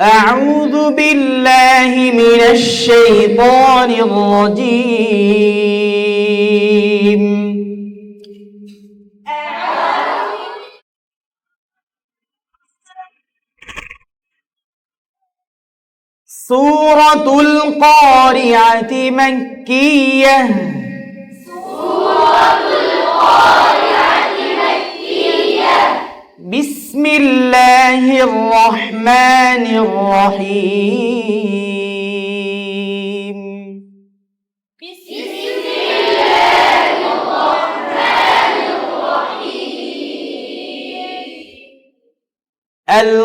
أعوذ بالله من الشيطان الرجيم سورة القارعة مكية بسم الله الرحمن الرحيم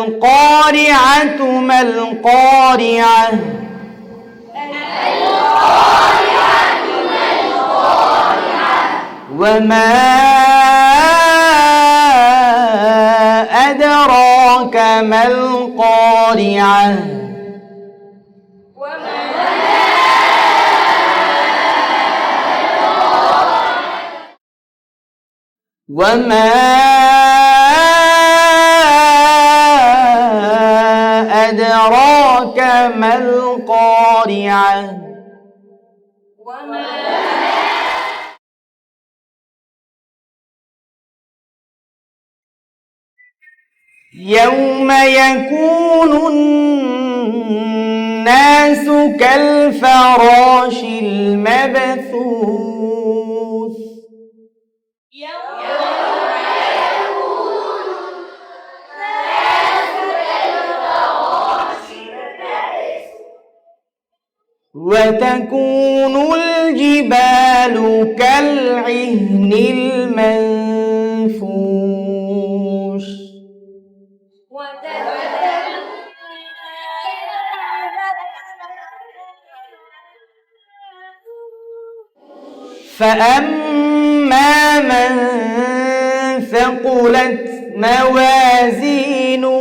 القارعة ما القارعة وما أدراك ما القارعة وما أدراك ما القارعة يوم يكون الناس كالفراش المبثوث وتكون الجبال كالعهن المنفوش فأما من ثقلت موازينه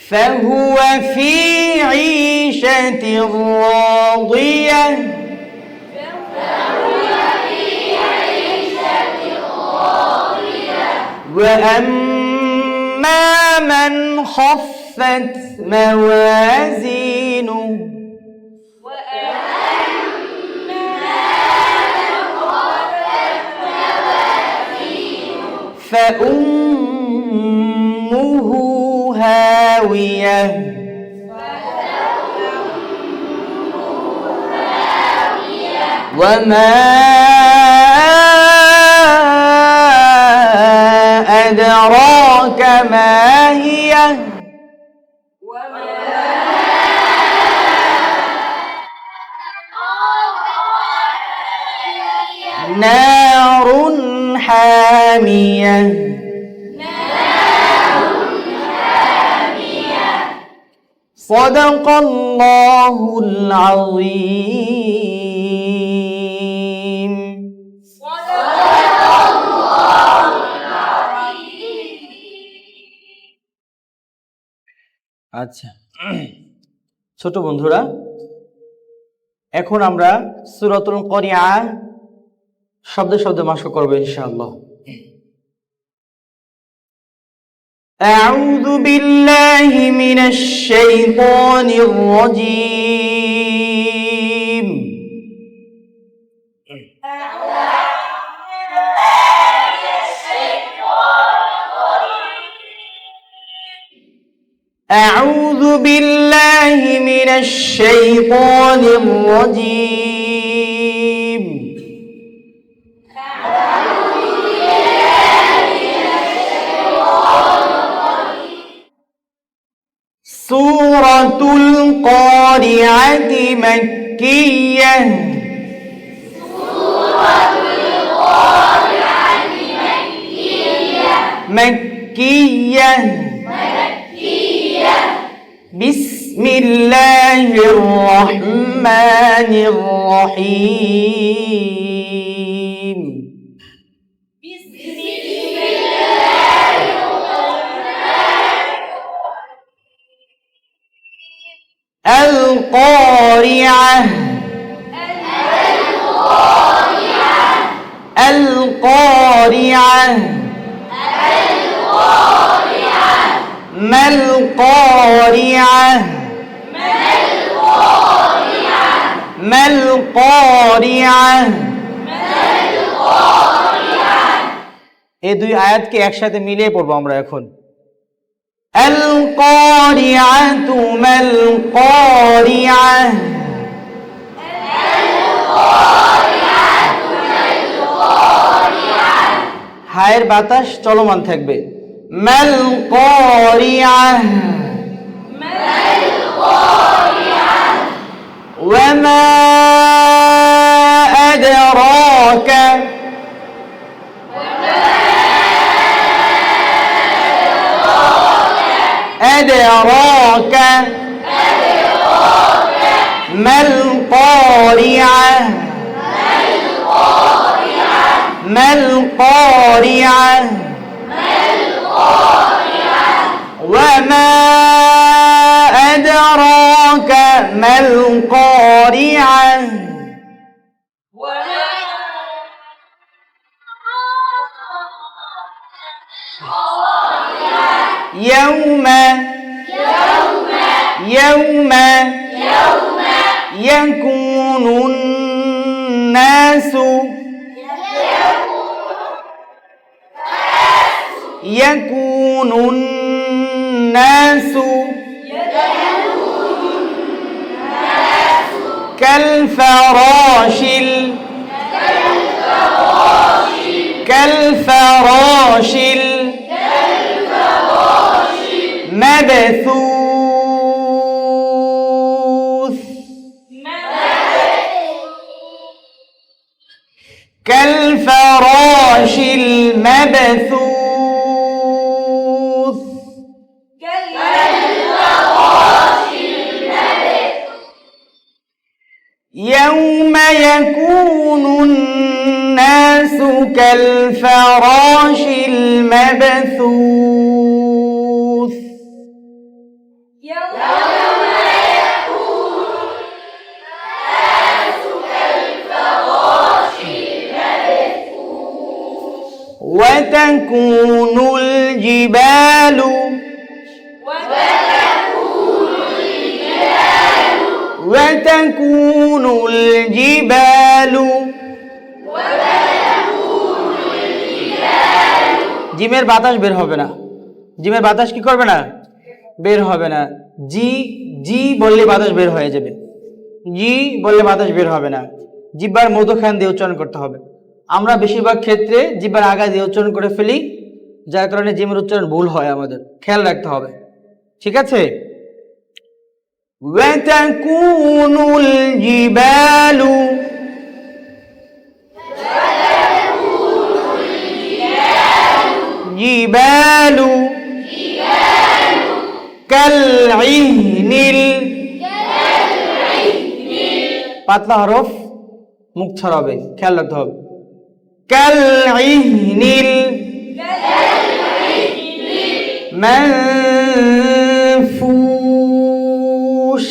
فهو في عيشة راضية وأما من خفت موازينه فأمه هاوية وما أدراك ما هي نار حامية صدق الله العظيم আচ্ছা ছোট বন্ধুরা এখন আমরা সূরাতুল কারিআ শব্দে শব্দে মাশক করব ইনশাআল্লাহ أعوذ بالله من الشيطان الرجيم أعوذ بالله من الشيطان الرجيم سورة القارعة مكية مكية بسم الله الرحمن الرحيم القارعة القارعة ما القارعة ما القارعة এই দুই আয়াতকে একসাথে মিলিয়ে পড়বো আমরা এখন القارعة ما القارعة হায়ের বাতাস চলমান থাকবে মাল কারিআহ ওয়ামা আদরাকা أدراك ما القارعة ما القارعة وما أدراك ما القارعة يوم يكون الناس كالفراش المبثوث كالفراش المبثوث يوم يكون الناس كالفراش المبثوث وتكون الجبال জিমের বাতাস বের হবে না জিমের বাতাস কি করবে না বের হবে না জি জি বললে বাতাস বের হয়ে যাবে জি বললে বাতাস বের হবে না জিহ্বার মধ্যখান দিয়ে উচ্চারণ করতে হবে আমরা বেশিরভাগ ক্ষেত্রে জিহ্বার আগা দিয়ে উচ্চারণ করে ফেলি যার কারণে জিমের উচ্চারণ ভুল হয় আমাদের খেয়াল রাখতে হবে ঠিক আছে وتكون الجبال كالعهن পাতলা হরফ মুখ ছড়াবে খেয়াল রাখতে হবে كالعهن المنفوش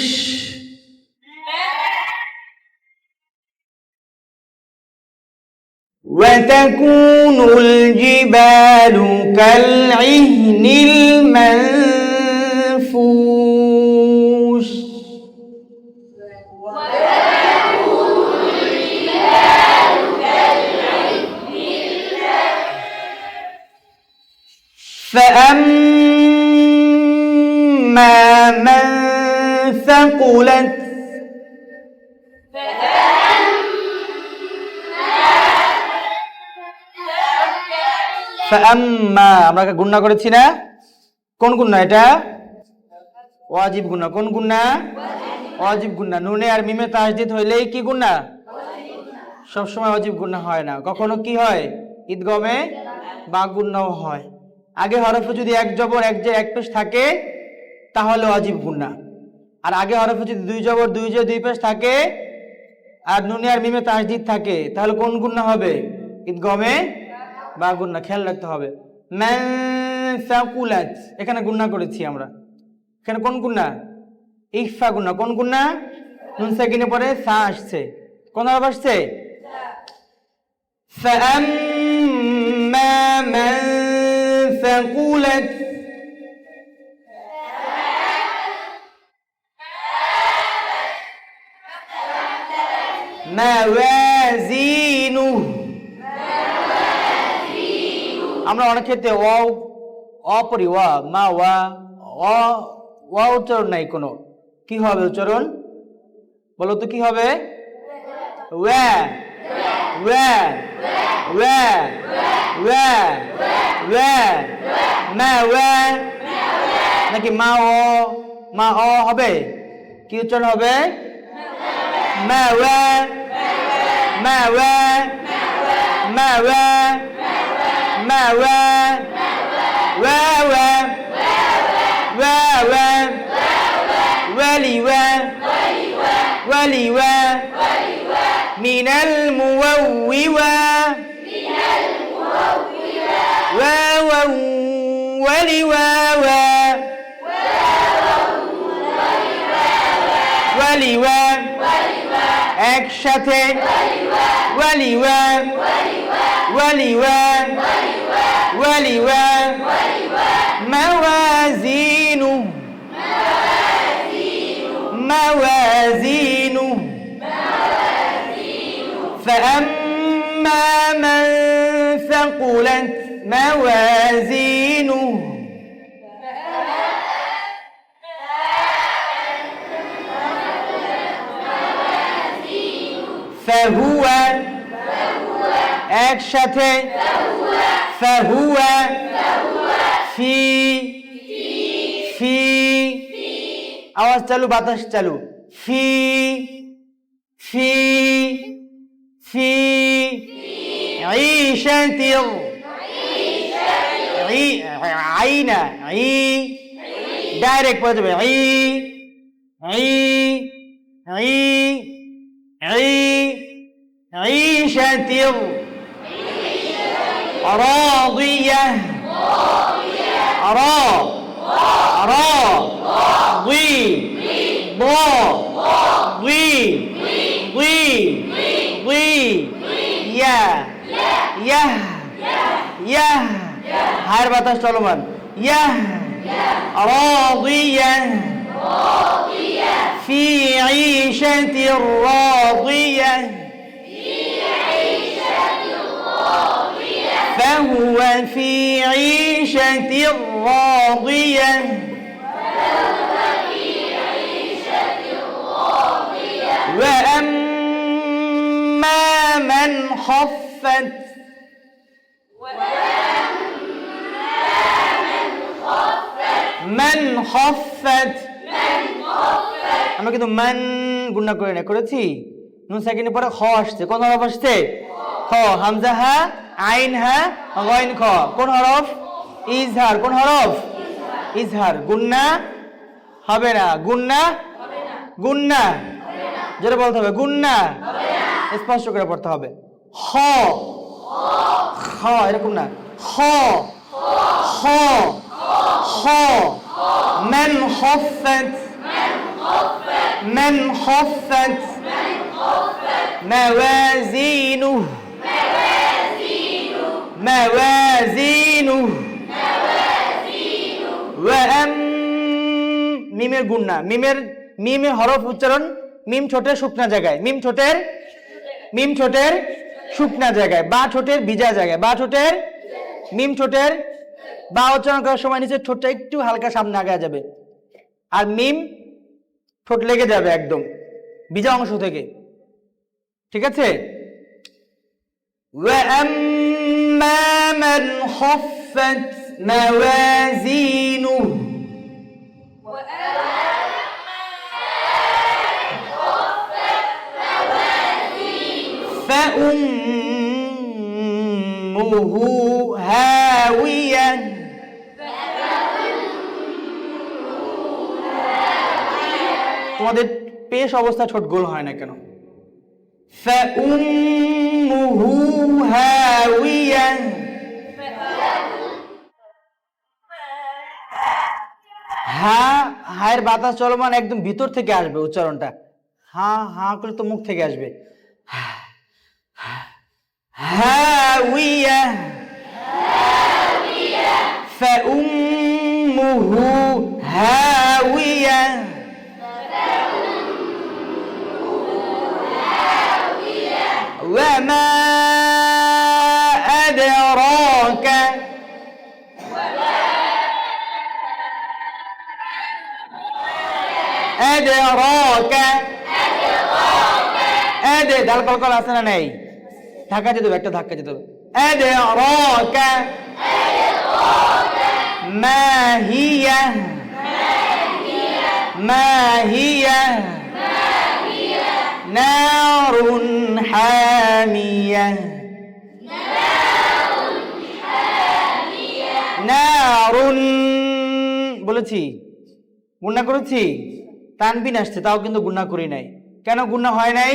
وتكون الجبال كالعهن المنفوش فأما من ثقلت فأما আমরা গুণনা করেছি না কোন গুণনা এটা ওয়াজিব গুণনা কোন গুণনা ওয়াজিব গুণনা নুনে আর মিমে তাসদীদ হইলেই কি গুণনা সব সময় ওয়াজিব গুণনা হয় না কখনো কি হয় ইদগমে বা গুণনাও হয় আগে হরফে যদি এক জবর এক জের এক পেশ থাকে তাহলে ওয়াজিব গুণনা আর আগে হরফে যদি দুই জবর দুই জের দুই পেশ থাকে আর নুনে আর মিমে তাসদীদ থাকে তাহলে কোন গুণনা হবে ইদগমে বা গুণনা খেয়াল রাখতে হবে মান সাকুলাত এখানে গুণনা করেছি আমরা এখানে কোন গুণনা ইখফা গুণনা কোন গুণনা নুন সাকিনের পরে সা আসছে কোন হরফ আসছে فأما من ثقلت موازينه আমরা অনেক ক্ষেত্রে অপরি ওয়া মা ওয়া ওয়া উচ্চারণ নাই কোনো, কি হবে উচ্চারণ বলো তো, কি হবে? ওয়া ওয়া ওয়া ওয়া ওয়া মা ওয়া নাকি মা ও হবে? কি উচ্চারণ হবে? মা ওয়া মা ওয়া মা ওয়া মা ওয়া ওয়া ওয়া ওয়া ওয়া ওয়ালি ওয়া ওয়ালি ওয়া মিনাল মুওয়াওয়ি ওয়া ওয়া ওয়ালি ওয়া ওয়া ওয়ালি ওয়া একসাথে ওয়ালি ওয়া ওয়ালি ওয়া ওয়ালি ওয়া মাওয়াজিনু মাওয়াজিনু فأما من ثقلت موازينه فهو একসাথে فهو في আওয়াজ চালু, বাতাস চালু, في عيشة عينا ডাইরেক্ট পড়ে যাবে عيشة راضية হার বাতাস চলমান راضية في عيشة راضية فهو في عيشة راضية وأما من خفت আমরা কিন্তু মান গুণা করে না করেছি, নুন সেকেন্ডের পরে খ আসছে, কোন হরফ আসছে? খ। হামজা হা, আইন হা, গাইন খ, কোন হরফ? ইজহার। কোন হরফ? ইজহার। গুন্না হবে না, গুন্না যেটা বলতে হবে, গুন্না স্পষ্ট করে পড়তে হবে। খ খ এরকম না, খ খ খ من خفت موازينه মিমের গুন্না, মিমের হরফ উচ্চারণ, মিম ঠোঁটের শুকনা জায়গায়, মিম ঠোঁটের শুকনা জায়গায়, বা ঠোঁটের ভিজা জায়গায়, বা ঠোঁটের মিম ঠোঁটের বা উচ্চারণ করার সময় নিচে ঠোঁটটা একটু হালকা সামনে আগে যাবে, আর মিম ঠোঁট লেগে যাবে একদম ভিজা অংশ থেকে, ঠিক আছে? وَأَمَّا مَنْ خَفَّتْ مَوَازِينُهُ فَأُمُّهُ هَاوِيَةٌ তোমাদের পেশ অবস্থা ঠোঁট গোল হয় না কেন? فَأُمُّهُ هَاوِيَةٌ হায়ের বাতাস চলমান একদম ভিতর থেকে আসবে উচ্চারণটা, হা হা করে তো মুখ থেকে আসবে, হা هاوية فأمه هاوية وما أدراك أدراك أدي ডাল কলকল আছে না নেই ধাক্কা দিতে হবে একটা ধাক্কা দিতে হবে أدراك ما هي ما هي نار حامية نار বলেছি গুণনা করেছি তানবিন আসছে তাও কিন্তু গুণনা করি নাই কেন গুণনা হয় নাই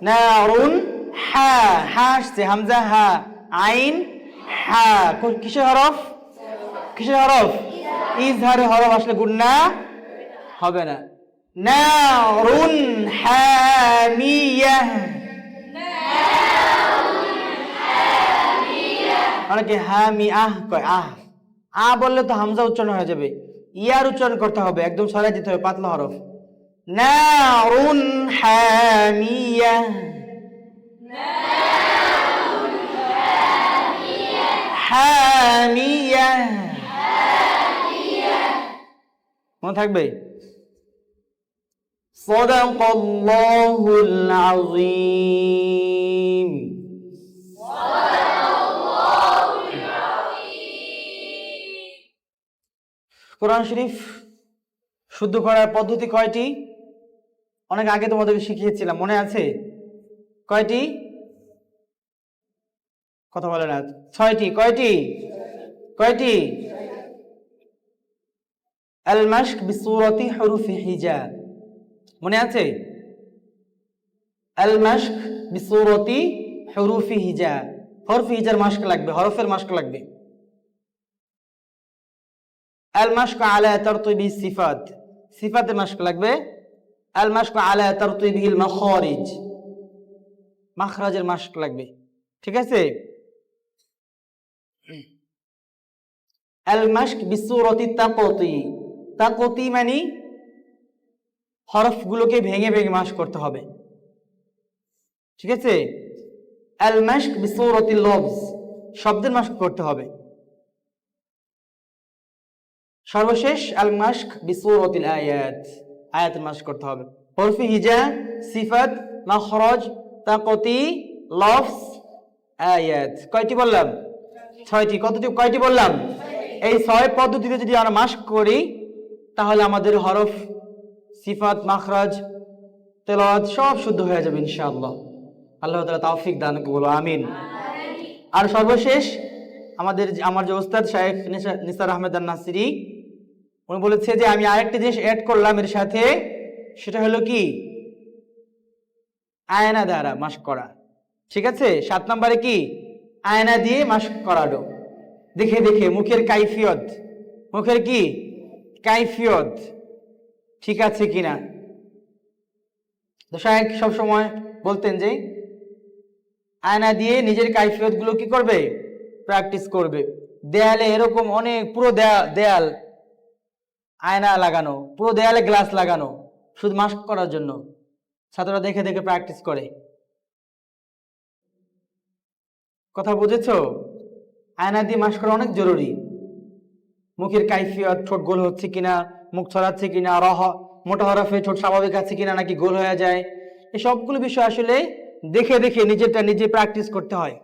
নারুন হা হা আসছে হামজা হা আইন হা কিসের হরফ কিসের হরফ ইজহারের হরফ আসলে গুণনা হবে না নারুন হামিয়াহ অনেকে হামিয়াহ কয় আ বললে তো হামজা উচ্চারণ হয়ে যাবে ইয়ার উচ্চারণ করতে হবে একদম সরাই দিতে হবে পাতলা হরফ নারুন হামিয়াহ হামিয়াহ মনে থাকবে সাদাকাল্লাহুল আযীম কোরআন শরীফ শুদ্ধ করার পদ্ধতি কয়টি অনেক আগে তোমাদেরকে শিখিয়েছিলাম মনে আছে কয়টি কথা বলে না 6টি কয়টি কয়টি আল মাশক বিসূরাতি হুরুফি হিজা মনে আছে আল মাশক বিসূরাতি হুরুফি হিজা হরফি হিজার মাশক লাগবে হরফের মাশক লাগবে আল মাশক আলা তারতিবি সিফাত সিফাতের মাশক লাগবে আল মাশক আলা তারতিবিল মাখারিজ মাখরাজের মাশক লাগবে ঠিক আছে আল মাশক বিসূরাতি তাকতি তাকতি মানে হরফগুলোকে ভেঙে ভেঙে মাশক করতে হবে ঠিক আছে আল মাশক বিসূরাতিল লফজ শব্দের মাশক করতে হবে সর্বশেষ আল মাশক বিসূরাতিল আয়াত আয়াতের মাশক করতে হবে হরফি হিজা সিফাত মাখরাজ তাকতি লফজ আয়াত কয়টি বললাম 6টি কয়টি বললাম এই 6 পদ্ধতিতে যদি আমরা মাশক করি তাহলে আমাদের হরফ সিফাত মাখরাজ তেলাওয়াত সব শুদ্ধ হয়ে যাবে ইনশাআল্লাহ আল্লাহ তাআলা তৌফিক দান করুন আমিন আর সর্বশেষ আমার যে ওস্তাদ শায়েখ নিসার আহমেদ আন-নাসিরি উনি বলেছে যে আমি আরেকটা জিনিস অ্যাড করলাম এর সাথে সেটা হলো কি আয়না দ্বারা মাশক করা ঠিক আছে 7 নম্বরে কি আয়না দিয়ে মাশক করানো দেখে দেখে মুখের কাইফিয়ত মুখের কি কাইফিয়ত ঠিক আছে কিনা তো শায়েখ সব সময় বলতেন যে আয়না দিয়ে নিজের কাইফিয়ত গুলো কি করবে প্র্যাকটিস করবে দেয়ালে এরকম অনেক পুরো দেয়াল আয়না লাগানো পুরো দেয়ালে গ্লাস লাগানো শুধু মাস্ক করার জন্য ছাত্ররা দেখে দেখে প্র্যাকটিস করে কথা বুঝেছো আয়না দিয়ে মাস্ক করা অনেক জরুরি মুখের কাইফিয়ত ঠোঁট গোল হচ্ছে কিনা মুখ ছড়াচ্ছে কিনা মোটা হরফে ঠোঁট স্বাভাবিক আছে কিনা নাকি গোল হয়ে যায় এই সবগুলো বিষয় আসলে দেখে দেখে নিজেরটা নিজে প্র্যাকটিস করতে হয়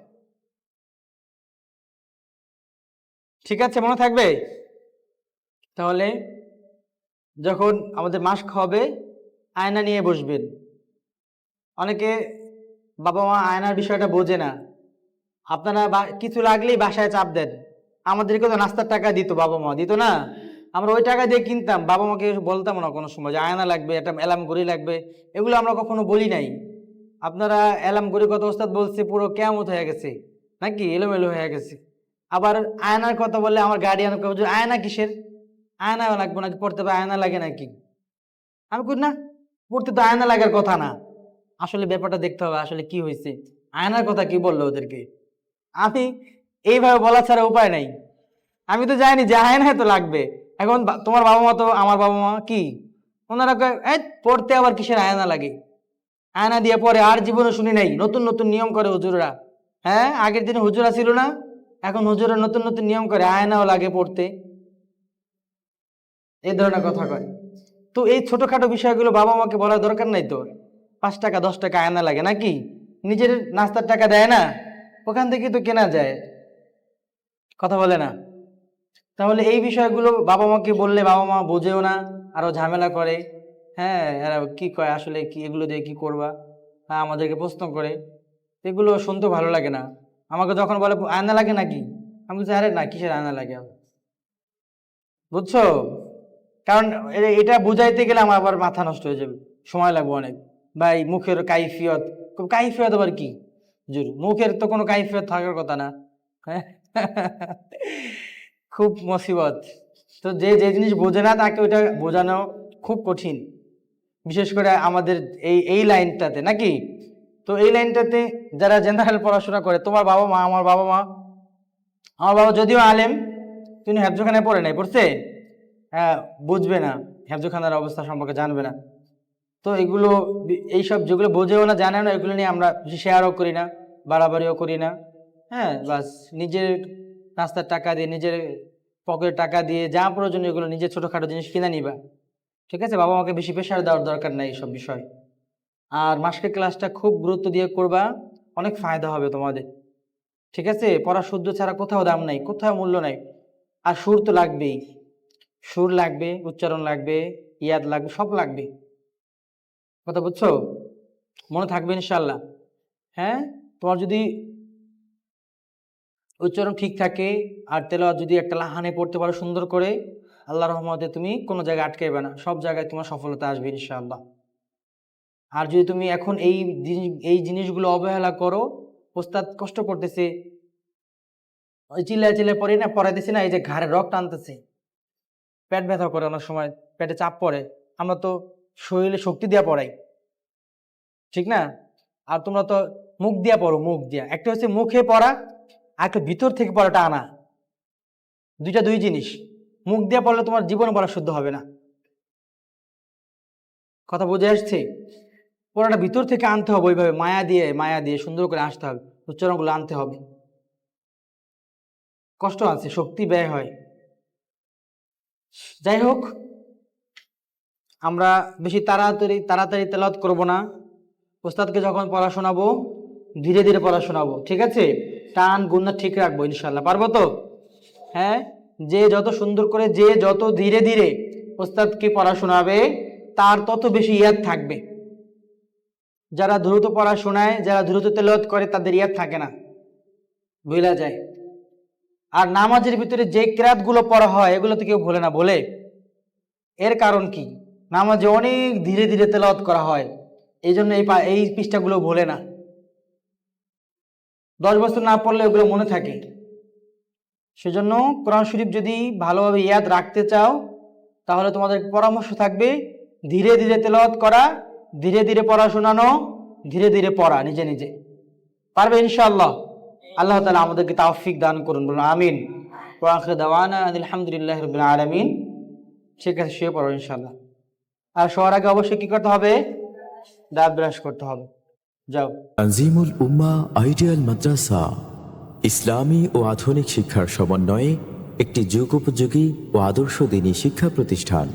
ঠিক আছে মনে থাকবে তাহলে যখন আমাদের মাস্ক হবে আয়না নিয়ে বসবেন অনেকে বাবা মা আয়নার বিষয়টা বোঝে না আপনারা কিছু লাগলেই বাসায় চাপ দেন আমাদেরকে তো নাস্তার টাকা দিত বাবা মা দিত না আমরা ওই টাকা দিয়ে কিনতাম বাবা মাকে বলতাম না কোনো সময় যে আয়না লাগবে একটা অ্যালার্ম ঘড়ি লাগবে এগুলো আমরা কখনো বলি নাই আপনারা অ্যালার্ম ঘড়ি কত ওস্তাদ বলছে পুরো কিয়ামত হয়ে গেছে নাকি এলোমেলো হয়ে গেছে আবার আয়নার কথা বললে আমার গার্ডিয়ান আয়না কিসের আয়না লাগবে নাকি পড়তে হবে আয়না লাগে নাকি আমি কই না পড়তে তো আয়না লাগার কথা না আসলে ব্যাপারটা দেখতে হবে আসলে কি হয়েছে আয়নার কথা কি বললো ওদেরকে? আমি এইভাবে বলা ছাড়া উপায় নাই। আমি তো জানি যে আয়না তো লাগবে। এখন তোমার বাবা মা তো, আমার বাবা মা কি, ওনারা পড়তে আবার কিসের আয়না লাগে? আয়না দিয়ে পরে আর জীবনে শুনি নাই নতুন নতুন নিয়ম করে হুজুররা। হ্যাঁ, আগের দিনে হুজুরা ছিল না, এখন হুজুরা নতুন নতুন নিয়ম করে, আয়নাও লাগে পড়তে, এই ধরনের কথা কয়। তো এই ছোটখাটো বিষয়গুলো বাবা মাকে বলার দরকার নাই তো। 5 টাকা 10 টাকা আয়না লাগে নাকি? নিজের নাস্তার টাকা দেয় না, ওখান থেকে তো কেনা যায়, কথা বলে না? তাহলে এই বিষয়গুলো বাবা মাকে বললে বাবা মা বোঝেও না, আরো ঝামেলা করে। হ্যাঁ, এরা কি কয় আসলে, কি এগুলো দিয়ে কি করবা, হ্যাঁ আমাদেরকে প্রশ্ন করে, এগুলো শুনতে ভালো লাগে না। আমাকে যখন বলে আয়না লাগে নাকি, আমি বলছি আরে না, কিসের আয়না লাগে, বুঝছো? কারণ এটা বুঝাইতে গেলে আমার আবার মাথা নষ্ট হয়ে যাবে, সময় লাগবে অনেক। ভাই মুখের কাইফিয়ত, কাইফিয়ত আবার কি? মুখের তো কোনো কাইফিয়ত থাকার কথা না। হ্যাঁ, খুব মুসিবত। তো যে যে জিনিস বোঝে না তাকে ওইটা বোঝানো খুব কঠিন, বিশেষ করে আমাদের এই এই লাইনটাতে নাকি। তো এই লাইনটাতে যারা জেনারেল পড়াশোনা করে, তোমার বাবা মা, আমার বাবা মা, আমার বাবা যদিও আলেম, তিনি হেফজোখানায় পড়ে নাই, পড়ছে? হ্যাঁ, বুঝবে না, হেফজোখানার অবস্থা সম্পর্কে জানবে না। তো এগুলো, এইসব যেগুলো বোঝেও না জানে না, এগুলো নিয়ে আমরা বেশি শেয়ারও করি না, বাড়াবাড়িও করি না। হ্যাঁ, বাস নিজের নাস্তার টাকা দিয়ে, নিজের পকেটের টাকা দিয়ে যা প্রয়োজন এগুলো নিজের ছোটখাটো জিনিস কিনে নিবা, ঠিক আছে? বাবা মাকে বেশি প্রেশার দেওয়ার দরকার নাই এইসব বিষয়। আর মাসকে ক্লাসটা খুব গুরুত্ব দিয়ে করবা, অনেক ফায়দা হবে তোমাদের, ঠিক আছে? পড়া শুদ্ধ ছাড়া কোথাও দাম নাই, কোথাও মূল্য নাই। আর সুর তো লাগবেই, সুর লাগবে, উচ্চারণ লাগবে, ইয়াদ লাগবে, সব লাগবে, কথা বুঝছো? মনে থাকবে ইনশাল্লাহ। হ্যাঁ, তোমার যদি উচ্চারণ ঠিক থাকে আর তেলাওয়াত যদি একটা লাহানে পড়তে পারো সুন্দর করে, আল্লাহ রহমতে তুমি কোনো জায়গায় আটকাইবে না, সব জায়গায় তোমার সফলতা আসবে ইনশাআল্লাহ। আর যদি তুমি এখন এই জিনিসগুলো অবহেলা করো, ওস্তাদ কষ্ট করতেছে, ওই চিল্লায় চিল্লায় পড়ি না, পড়াইতেছি না, এই যে ঘাড়ে রক টানতেছে, পেট ব্যথা করে, অনেক সময় পেটে চাপ পড়ে, আমরা তো শরীরে শক্তি দিয়া পড়াই, ঠিক না? আর তোমরা তো মুখ দিয়া পড়ো, মুখ দিয়া। একটা হচ্ছে মুখে পড়া, আর একটা ভিতর থেকে পড়াটা আনা, দুইটা দুই জিনিস। মুখ দিয়া পড়লে তোমার জীবনে পড়া শুদ্ধ হবে না, কথা বুঝে আসছে? পড়াটা ভিতর থেকে আনতে হবে, ওইভাবে মায়া দিয়ে সুন্দর করে আসতে হবে, উচ্চারণগুলো আনতে হবে। কষ্ট আছে, শক্তি ব্যয় হয়। যাই হোক, আমরা বেশি তাড়াতাড়ি তেলাওয়াত করব না। ওস্তাদকে যখন পড়া শোনাবো ধীরে ধীরে পড়া শোনাবো, ঠিক আছে? টান গুণা ঠিক রাখবো ইনশাল্লাহ, পারবো তো? হ্যাঁ, যে যত সুন্দর করে, যে যত ধীরে ধীরে ওস্তাদকে পড়া শোনাবে তার তত বেশি ইয়াদ থাকবে। যারা দ্রুত পড়া শোনায়, যারা দ্রুত তেলাওয়াত করে, তাদের ইয়াদ থাকে না, ভুলা যায়। আর নামাজের ভিতরে যে কিরাতগুলো পড়া হয় এগুলো তো কেউ ভোলে না, বলে? এর কারণ কি? নামাজে অনেক ধীরে ধীরে তেলাওয়াত করা হয়, এই জন্য এই পৃষ্ঠাগুলো ভোলে না। 10 বছর না পড়লে ওগুলো মনে থাকে। সেজন্য কোরআন শরীফ যদি ভালোভাবে ইয়াদ রাখতে চাও, তাহলে তোমাদের পরামর্শ থাকবে ধীরে ধীরে তেলাওয়াত করা, ধীরে ধীরে পড়া শোনানো, ধীরে ধীরে পড়া নিজে নিজে। পারবে ইনশাআল্লাহ? আল্লাহ তাআলা আমাদেরকে তাওফিক দান করুন, বলুন আমিন। ওয়া আখিরু দাওয়ানা আলহামদুলিল্লাহি রাব্বিল আলামিন। ঠিক আছে, শুয়ে পড়ো ইনশাআল্লাহ। আর শোয়ার আগে অবশ্যই কি করতে হবে? দাঁত ব্রাশ করতে হবে। যাও। তানজিমুল উম্মাহ আইডিয়াল মাদ্রাসা ইসলামী ও আধুনিক শিক্ষার সমন্বয়ে একটি যুগোপযোগী ও আদর্শ দ্বীনী শিক্ষা প্রতিষ্ঠান।